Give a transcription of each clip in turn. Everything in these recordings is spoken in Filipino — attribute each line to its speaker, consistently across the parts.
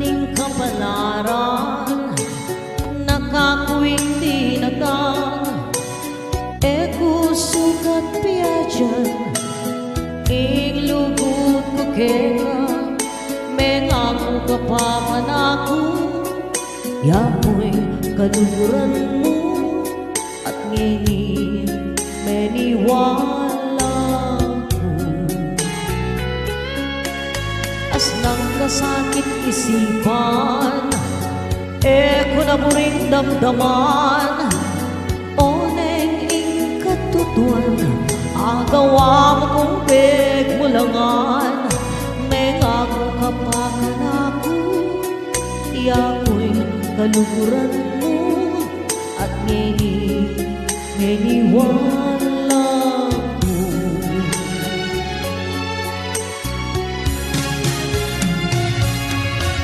Speaker 1: ning kapalaran, nakakuing tinatang, sukat piajan, ing lugod ko kaya, mengaku kapaman ako, yapoy kaluran mo, at ngini meniwala ko. As nang kasakit isipan, ko na mo ring damdaman, agawa mo kong pegmulangan, mengaku kapaman ako, iyako'y kaluguran mo, at ngeniwala ko.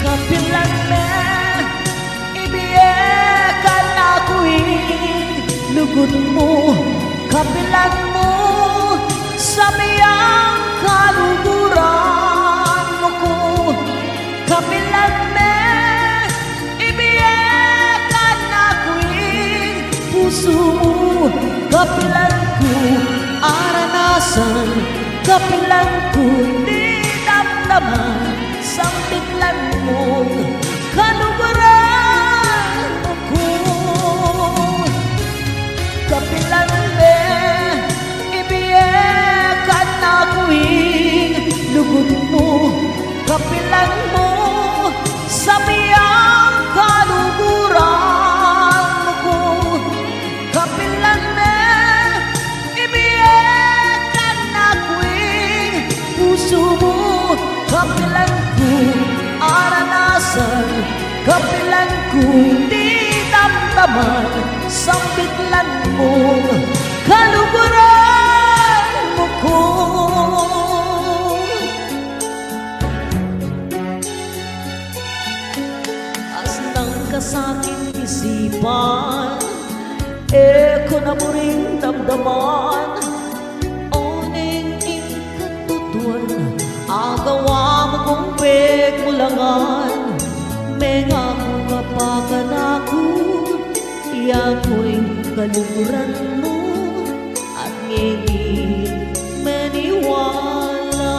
Speaker 1: Kapilan me, ibiyekan ako'y lugod mo, kapilan mo, sa miyang kaluguran mo ko, kapilan me, ibiyekan ako'y puso mo, kapilan ko, aranasan, kapilan ko, di damdaman, sampitlan mo, kaluguran mo ko, kapilan me, lugod mo, kapilan mo, sa miyang kaluguran mo ko, kapilan me, ibiyekan ako'y puso mo, kapilan ko, aranasan, kapilan ko, di damdaman, sampitlan mo, kaluguran mo ko. Kasakit isipan, ko na mo ring damdaman, oning ikatutuan, agawa mo kong pegmulangan, mengaku kapakan ako, iyako'y kaluguran mo, at ngini meniwala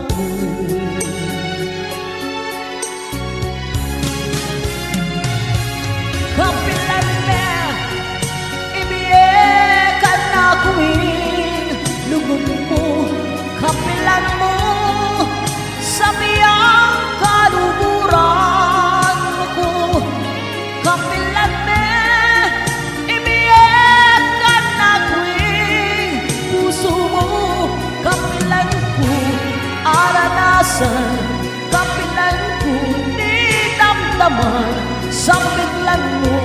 Speaker 1: mo. Kapilan me, ibiyekan ako'y lugod mo, kapilan mo, sa miyang kaluguran mo ko, kapilan me, ibiyekan ako'y puso mo, kapilan ko, aranasan, kapilan ko, di damdaman, sampitlan mo,